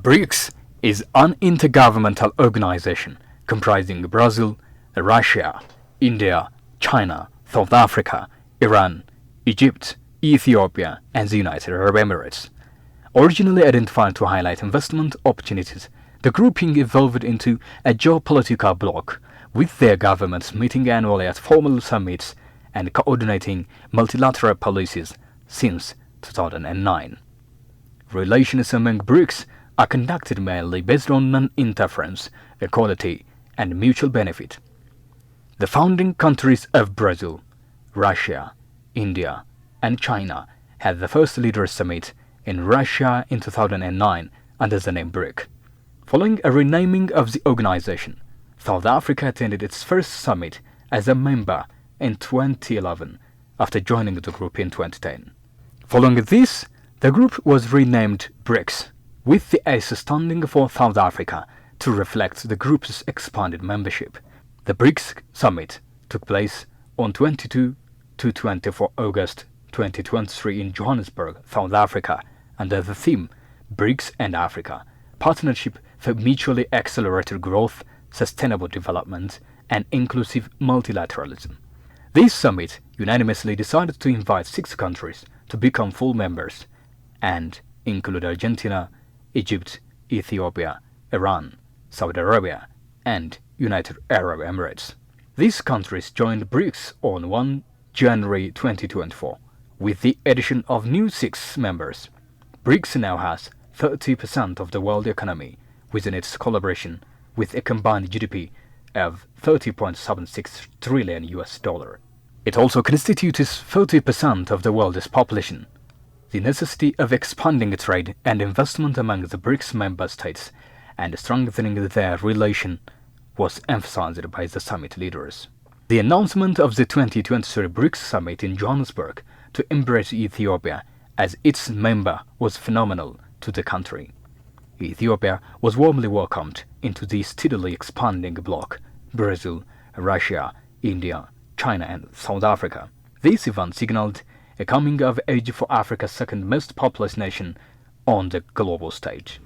BRICS is an intergovernmental organization comprising Brazil, Russia, India, China, South Africa, Iran, Egypt, Ethiopia, and the United Arab Emirates. Originally identified to highlight investment opportunities, the grouping evolved into a geopolitical bloc, with their governments meeting annually at formal summits and coordinating multilateral policies since 2009. Relations among BRICS are conducted mainly based on non-interference, equality, and mutual benefit. The founding countries of Brazil, Russia, India, and China had the first Leaders Summit in Russia in 2009 under the name BRIC. Following a renaming of the organization, South Africa attended its first summit as a member in 2011 after joining the group in 2010. Following this, the group was renamed BRICS, with the S standing for South Africa to reflect the group's expanded membership. The BRICS Summit took place on 22 to 24 August 2023 in Johannesburg, South Africa, under the theme BRICS and Africa, Partnership for Mutually Accelerated Growth, Sustainable Development, and Inclusive Multilateralism. This summit unanimously decided to invite 6 countries to become full members and include Argentina, Egypt, Ethiopia, Iran, Saudi Arabia, and United Arab Emirates. These countries joined BRICS on 1 January 2024, with the addition of new 6 members. BRICS now has 30% of the world economy within its collaboration, with a combined GDP of $30.76 trillion. It also constitutes 40% of the world's population. The necessity of expanding trade and investment among the BRICS member states and strengthening their relation was emphasized by the summit leaders. The announcement of the 2023 BRICS Summit in Johannesburg to embrace Ethiopia as its member was phenomenal to the country. Ethiopia was warmly welcomed into the steadily expanding bloc: Brazil, Russia, India, China, and South Africa. This event signaled a coming of age for Africa's second most populous nation on the global stage.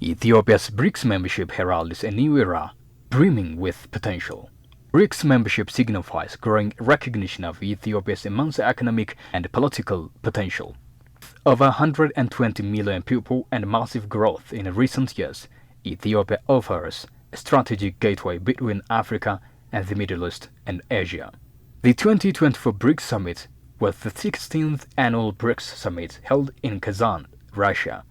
Ethiopia's BRICS membership heralds a new era brimming with potential. BRICS membership signifies growing recognition of Ethiopia's immense economic and political potential. With over 120 million people and massive growth in recent years, Ethiopia offers a strategic gateway between Africa and the Middle East and Asia. The 2024 BRICS Summit was the 16th annual BRICS Summit held in Kazan, Russia.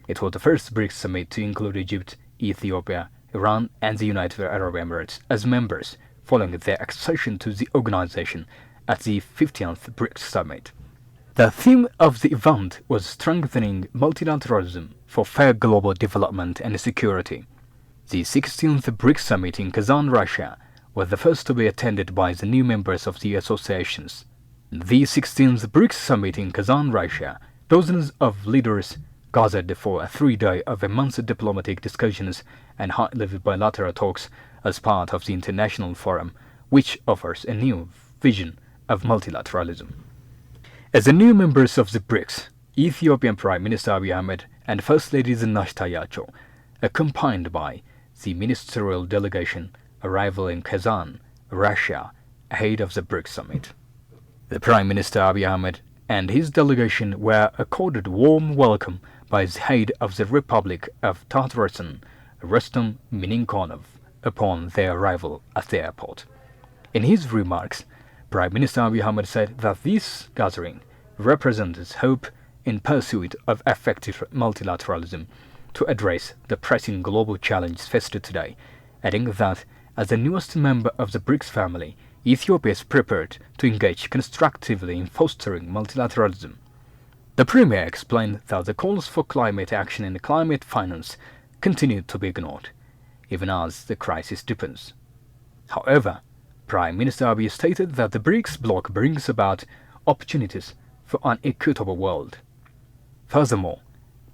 It was the first BRICS Summit to include Egypt, Ethiopia, Iran, and the United Arab Emirates as members, following their accession to the organization at the 15th BRICS Summit. The theme of the event was strengthening multilateralism for fair global development and security. The 16th BRICS Summit in Kazan, Russia, was the first to be attended by the new members of the associations. The 16th BRICS Summit in Kazan, Russia, dozens of leaders gathered for a 3-day of immense diplomatic discussions and high-level bilateral talks as part of the international forum, which offers a new vision of multilateralism. As the new members of the BRICS, Ethiopian Prime Minister Abiy Ahmed and First Lady Zinash Tayacho, accompanied by the ministerial delegation, arrival in Kazan, Russia, ahead of the BRICS Summit. The Prime Minister Abiy Ahmed and his delegation were accorded warm welcome by the head of the Republic of Tatarstan, Rustam Mininkonov, upon their arrival at the airport. In his remarks, Prime Minister Abiy Ahmed said that this gathering represents hope in pursuit of effective multilateralism to address the pressing global challenges faced today, adding that as the newest member of the BRICS family, Ethiopia is prepared to engage constructively in fostering multilateralism. The Premier explained that the calls for climate action and climate finance continue to be ignored, even as the crisis deepens. However, Prime Minister Abiy stated that the BRICS bloc brings about opportunities for an equitable world. Furthermore,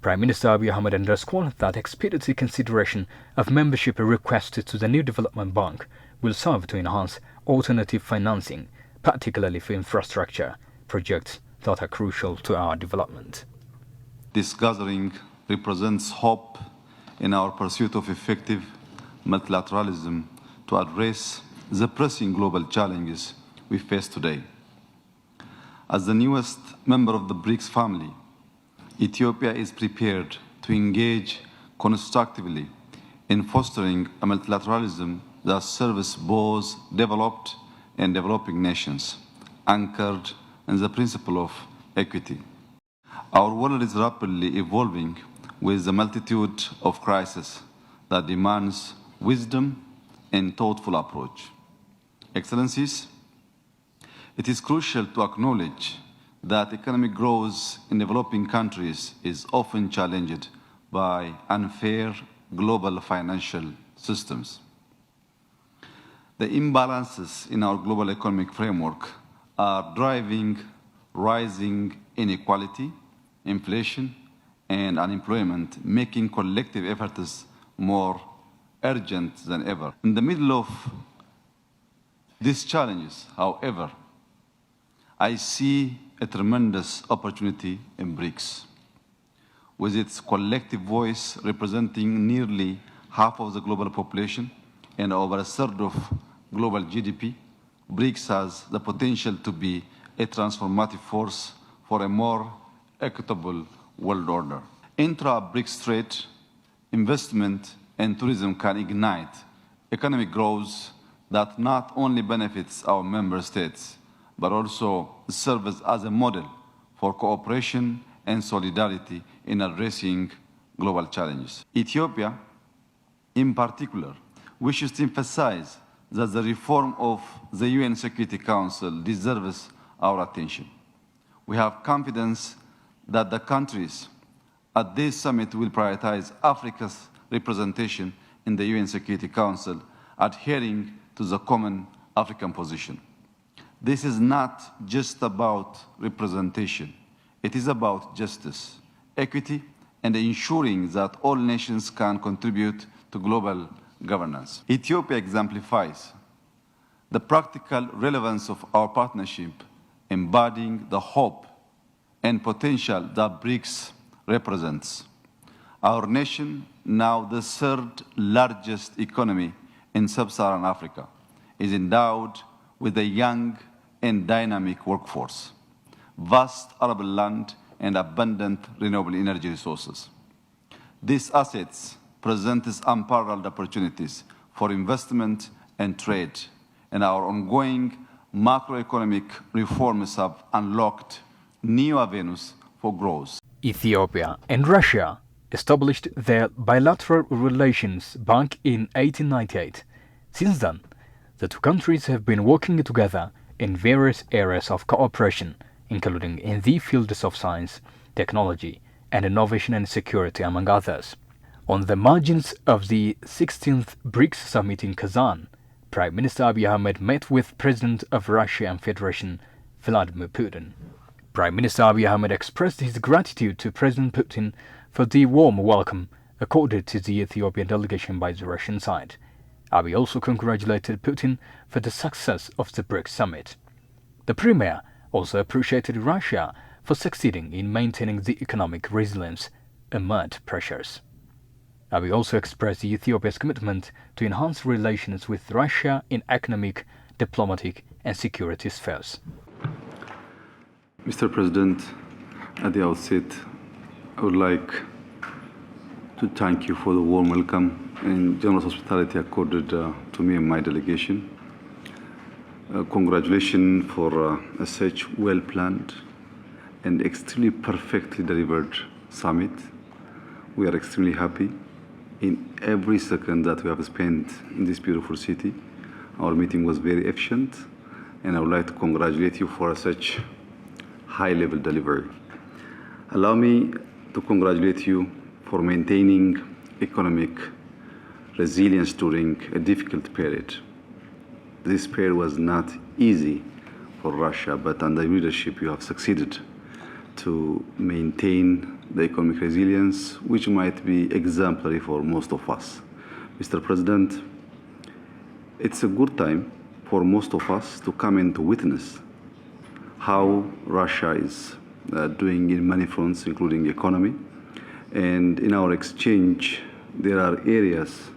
Prime Minister Abiy Ahmed underscored that expedited consideration of membership requested to the new development bank will serve to enhance alternative financing, particularly for infrastructure projects that are crucial to our development. This gathering represents hope in our pursuit of effective multilateralism to address the pressing global challenges we face today. As the newest member of the BRICS family, Ethiopia is prepared to engage constructively in fostering a multilateralism that serves both developed and developing nations, anchored in the principle of equity. Our world is rapidly evolving with a multitude of crises that demands wisdom and thoughtful approach. Excellencies, it is crucial to acknowledge that economic growth in developing countries is often challenged by unfair global financial systems. The imbalances in our global economic framework are driving rising inequality, inflation, and unemployment, making collective efforts more urgent than ever. In the middle of these challenges, however, I see a tremendous opportunity in BRICS. With its collective voice representing nearly half of the global population and over a third of global GDP, BRICS has the potential to be a transformative force for a more equitable world order. Intra-BRICS trade, investment, and tourism can ignite economic growth that not only benefits our member states, but also serves as a model for cooperation and solidarity in addressing global challenges. Ethiopia, in particular, wishes to emphasize that the reform of the UN Security Council deserves our attention. We have confidence that the countries at this summit will prioritize Africa's representation in the UN Security Council, adhering to the common African position. This is not just about representation. It is about justice, equity, and ensuring that all nations can contribute to global governance. Ethiopia exemplifies the practical relevance of our partnership, embodying the hope and potential that BRICS represents. Our nation, now the third largest economy in sub-Saharan Africa, is endowed with a young and dynamic workforce, vast arable land, and abundant renewable energy resources. These assets present unparalleled opportunities for investment and trade, and our ongoing macroeconomic reforms have unlocked new avenues for growth. Ethiopia and Russia established their bilateral relations back in 1898. Since then, the two countries have been working together in various areas of cooperation, including in the fields of science, technology, and innovation and security, among others. On the margins of the 16th BRICS Summit in Kazan, Prime Minister Abiy Ahmed met with President of Russia and Federation Vladimir Putin. Prime Minister Abiy Ahmed expressed his gratitude to President Putin for the warm welcome accorded to the Ethiopian delegation by the Russian side. Abiy also congratulated Putin for the success of the BRICS Summit. The Premier also appreciated Russia for succeeding in maintaining the economic resilience amid pressures. Abiy also expressed Ethiopia's commitment to enhance relations with Russia in economic, diplomatic, and security spheres. Mr. President, at the outset, I would like to thank you for the warm welcome and generous hospitality accorded to me and my delegation. Congratulations for such well-planned and extremely perfectly delivered summit. We are extremely happy in every second that we have spent in this beautiful city. Our meeting was very efficient, and I would like to congratulate you for such high-level delivery. Allow me to congratulate you for maintaining economic resilience during a difficult period. This period was not easy for Russia, but under leadership you have succeeded to maintain the economic resilience, which might be exemplary for most of us. Mr. President, it's a good time for most of us to come and to witness how Russia is doing in many fronts, including economy. And in our exchange there are areas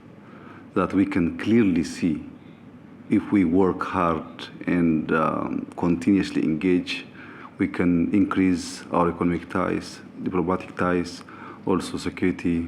that we can clearly see if we work hard and continuously engage, we can increase our economic ties, diplomatic ties, also security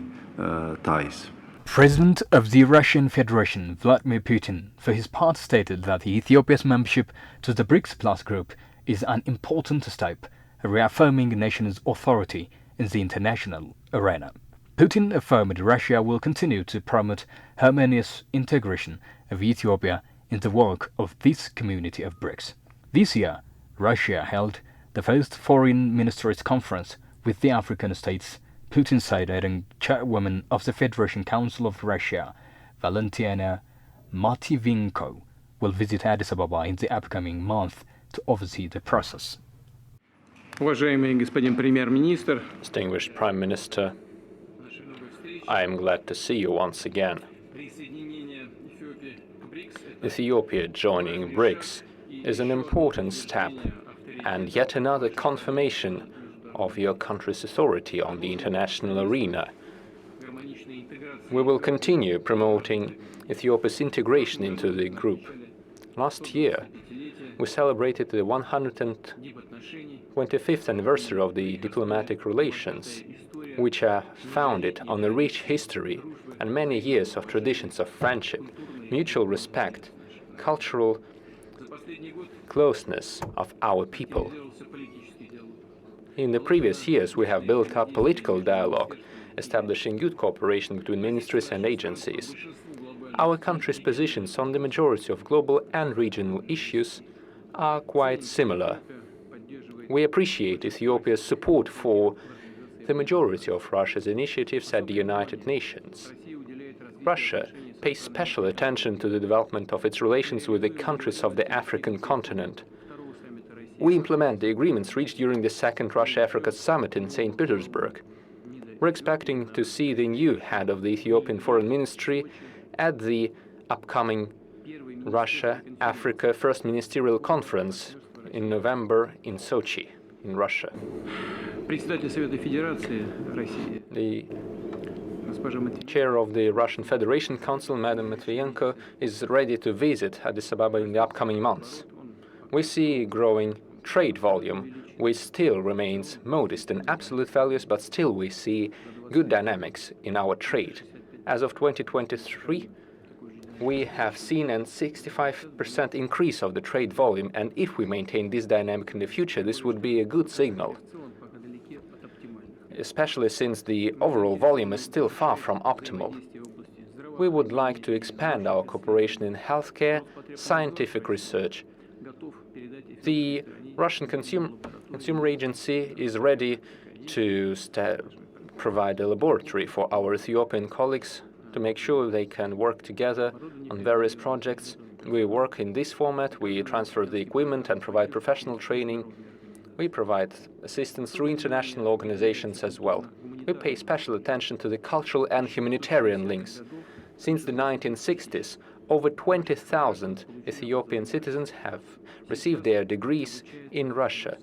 ties. President of the Russian Federation, Vladimir Putin, for his part stated that Ethiopia's membership to the BRICS Plus group is an important step, reaffirming the nation's authority in the international arena. Putin affirmed Russia will continue to promote harmonious integration of Ethiopia in the work of this community of BRICS. This year, Russia held the first Foreign Ministers' Conference with the African states. Putin said that chairwoman of the Federation Council of Russia, Valentina Matviyenko, will visit Addis Ababa in the upcoming month to oversee the process. Distinguished Prime Minister, I am glad to see you once again. Ethiopia joining BRICS is an important step and yet another confirmation of your country's authority on the international arena. We will continue promoting Ethiopia's integration into the group. Last year, we celebrated the 125th anniversary of the diplomatic relations, which are founded on a rich history and many years of traditions of friendship, mutual respect, cultural closeness of our people. In the previous years, we have built up political dialogue, establishing good cooperation between ministries and agencies. Our country's positions on the majority of global and regional issues are quite similar. We appreciate Ethiopia's support for the majority of Russia's initiatives at the United Nations. Russia pays special attention to the development of its relations with the countries of the African continent. We implement the agreements reached during the second Russia-Africa Summit in St. Petersburg. We're expecting to see the new head of the Ethiopian Foreign Ministry at the upcoming Russia-Africa First Ministerial Conference in November in Sochi, in Russia. The chair of the Russian Federation Council, Madam Matviyenko, is ready to visit Addis Ababa in the upcoming months. We see growing trade volume, which still remains modest in absolute values, but still we see good dynamics in our trade. As of 2023, we have seen a 65% increase of the trade volume, and if we maintain this dynamic in the future, this would be a good signal, especially since the overall volume is still far from optimal. We would like to expand our cooperation in healthcare, scientific research. The Russian Consumer Agency is ready to provide a laboratory for our Ethiopian colleagues to make sure they can work together on various projects. We work in this format, we transfer the equipment and provide professional training. We provide assistance through international organizations as well. We pay special attention to the cultural and humanitarian links. Since the 1960s, over 20,000 Ethiopian citizens have received their degrees in Russia.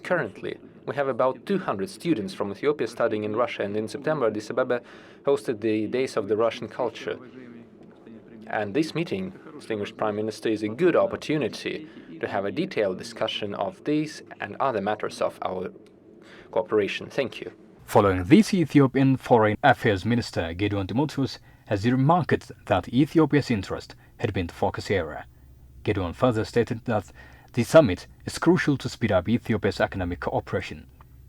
Currently, we have about 200 students from Ethiopia studying in Russia, and in September, Addis Ababa hosted the Days of the Russian Culture. And this meeting, distinguished Prime Minister, is a good opportunity to have a detailed discussion of these and other matters of our cooperation. Thank you. Following this, Ethiopian Foreign Affairs Minister Gideon Timotheus has remarked that Ethiopia's interest had been the focus area. Gideon further stated that the summit is crucial to speed up Ethiopia's economic cooperation.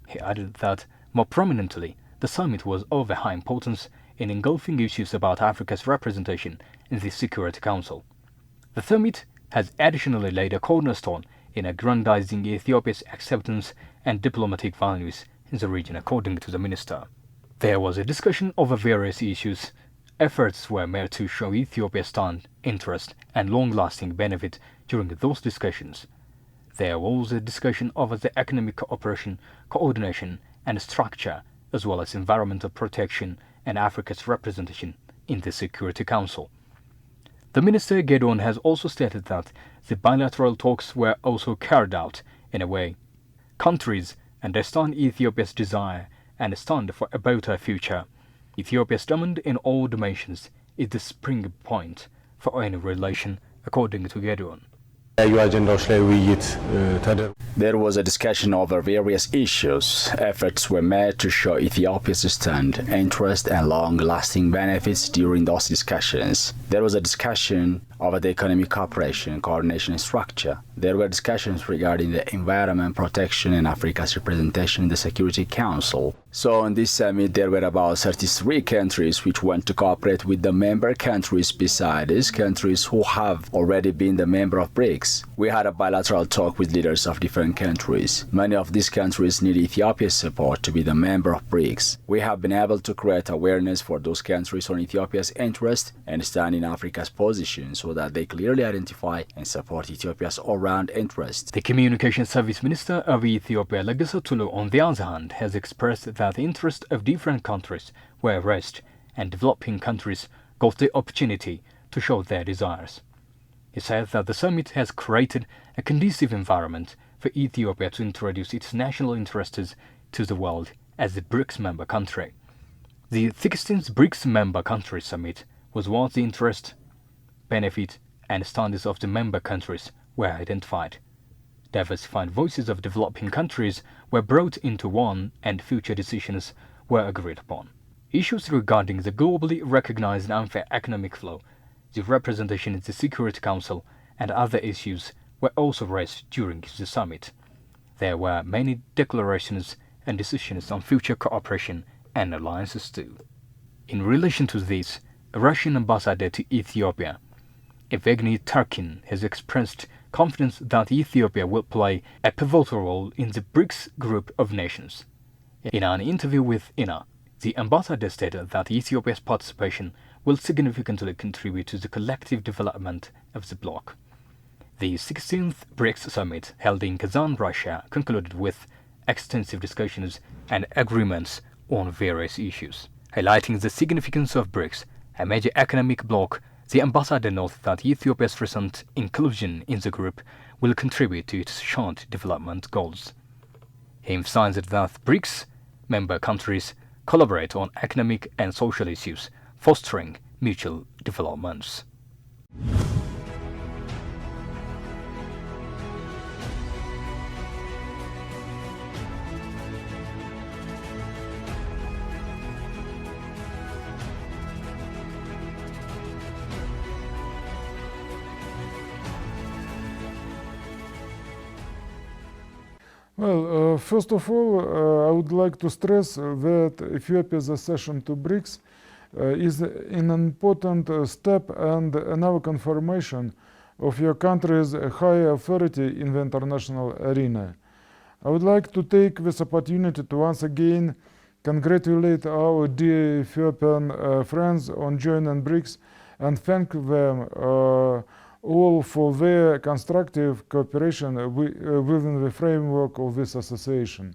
He added that, more prominently, the summit was of a high importance in engulfing issues about Africa's representation in the Security Council. The summit has additionally laid a cornerstone in aggrandizing Ethiopia's acceptance and diplomatic values in the region, according to the minister. There was a discussion over various issues. Efforts were made to show Ethiopia's stand, interest, and long-lasting benefit during those discussions. There was a discussion over the economic cooperation, coordination, and structure, as well as environmental protection and Africa's representation in the Security Council. The Minister Gideon has also stated that the bilateral talks were also carried out in a way countries understand Ethiopia's desire and stand for a better future. Ethiopia's dominance in all dimensions is the spring point for any relation, according to Gedouin. There was a discussion over various issues. Efforts were made to show Ethiopia's stand, interest, and long-lasting benefits during those discussions. There was a discussion over the economic cooperation, coordination, and structure. There were discussions regarding the environment protection and Africa's representation in the Security Council. So in this summit, there were about 33 countries which want to cooperate with the member countries besides countries who have already been the member of BRICS. We had a bilateral talk with leaders of different countries. Many of these countries need Ethiopia's support to be the member of BRICS. We have been able to create awareness for those countries on Ethiopia's interest and stand in Africa's position so that they clearly identify and support Ethiopia's all-round interest. The Communication Service Minister of Ethiopia, Legaso Tulu, on the other hand, has expressed that the interest of different countries were raised and developing countries got the opportunity to show their desires. He said that the summit has created a conducive environment for Ethiopia to introduce its national interests to the world as a BRICS member country. The 16th BRICS member country summit was what the interest, benefit, and standards of the member countries were identified. Diversified voices of developing countries were brought into one and future decisions were agreed upon. Issues regarding the globally recognized unfair economic flow, the representation in the Security Council, and other issues were also raised during the summit. There were many declarations and decisions on future cooperation and alliances too. In relation to this, a Russian ambassador to Ethiopia, Evgeny Tarkin, has expressed confidence that Ethiopia will play a pivotal role in the BRICS group of nations. In an interview with INA, the ambassador stated that Ethiopia's participation will significantly contribute to the collective development of the bloc. The 16th BRICS Summit, held in Kazan, Russia, concluded with extensive discussions and agreements on various issues. Highlighting the significance of BRICS, a major economic bloc, the ambassador noted that Ethiopia's recent inclusion in the group will contribute to its joint development goals. He emphasized that BRICS member countries collaborate on economic and social issues, fostering mutual developments. Well, first of all, I would like to stress that Ethiopia's accession to BRICS is an important step and another confirmation of your country's high authority in the international arena. I would like to take this opportunity to once again congratulate our dear Ethiopian friends on joining BRICS and thank them all for their constructive cooperation within the framework of this association.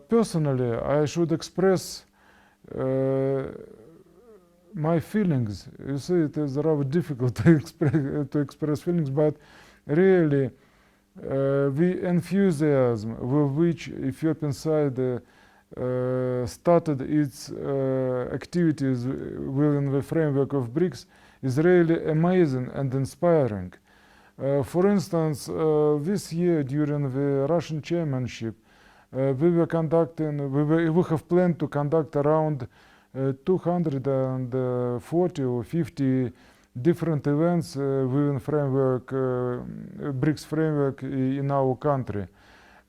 Personally, I should express my feelings. You see, it is rather difficult to express feelings, but really the enthusiasm with which Ethiopian side started its activities within the framework of BRICS is really amazing and inspiring. For instance, this year during the Russian chairmanship, we have planned to conduct around 240 or 50 different events within framework, BRICS framework in our country.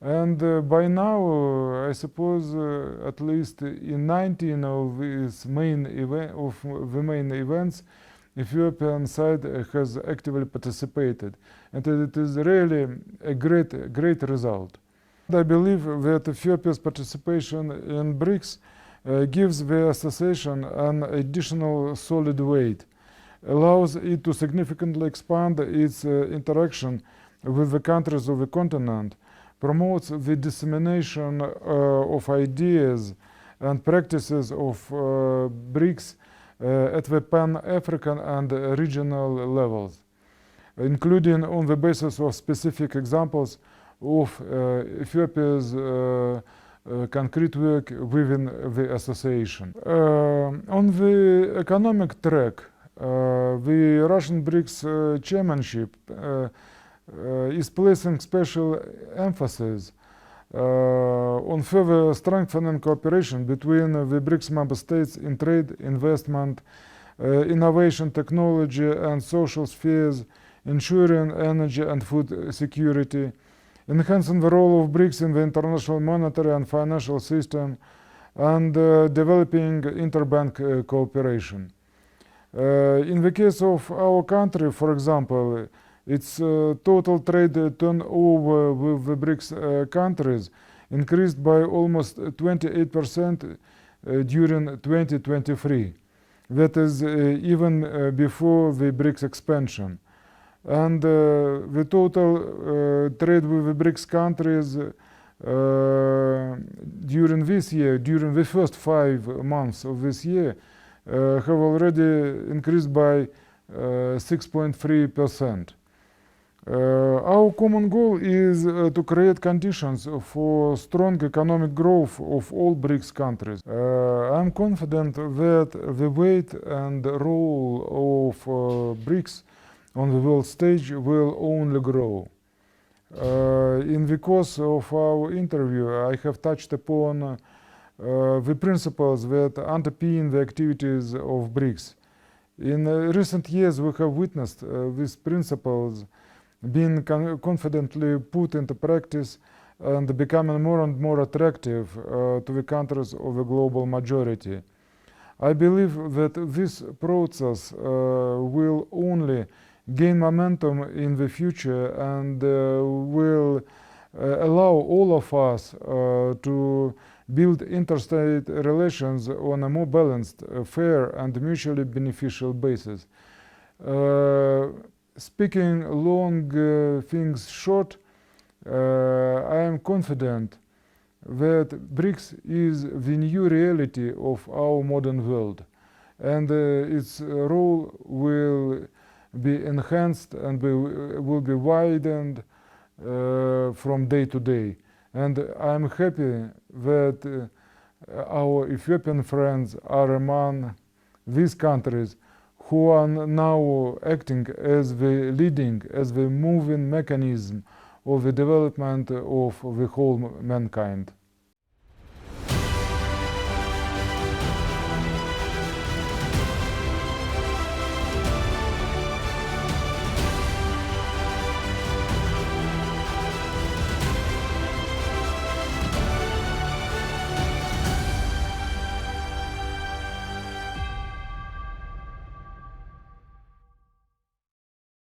And by now, I suppose at least in 19 of these main events, Ethiopian side has actively participated, and it is really a great result. I believe that Ethiopia's participation in BRICS gives the association an additional solid weight, allows it to significantly expand its interaction with the countries of the continent, promotes the dissemination of ideas and practices of BRICS at the Pan-African and regional levels, including on the basis of specific examples of Ethiopia's concrete work within the association. On the economic track, the Russian BRICS chairmanship is placing special emphasis on further strengthening cooperation between the BRICS member states in trade, investment, innovation, technology, and social spheres, ensuring energy and food security, enhancing the role of BRICS in the international monetary and financial system, and developing interbank cooperation. In the case of our country, for example, its total trade turnover with the BRICS countries increased by almost 28% during 2023. That is even before the BRICS expansion. And the total trade with the BRICS countries during this year, during the first 5 months of this year, have already increased by 6.3%. Our common goal is to create conditions for strong economic growth of all BRICS countries. I'm confident that the weight and role of BRICS on the world stage will only grow. In the course of our interview, I have touched upon the principles that underpin the activities of BRICS. In recent years, we have witnessed these principles being confidently put into practice and becoming more and more attractive to the countries of the global majority. I believe that this process will only gain momentum in the future and will allow all of us to build interstate relations on a more balanced, fair, and mutually beneficial basis. Speaking long things short, I am confident that BRICS is the new reality of our modern world, and its role will be enhanced and will be widened from day to day. And I'm happy that our Ethiopian friends are among these countries who are now acting as the leading, as the moving mechanism of the development of the whole mankind.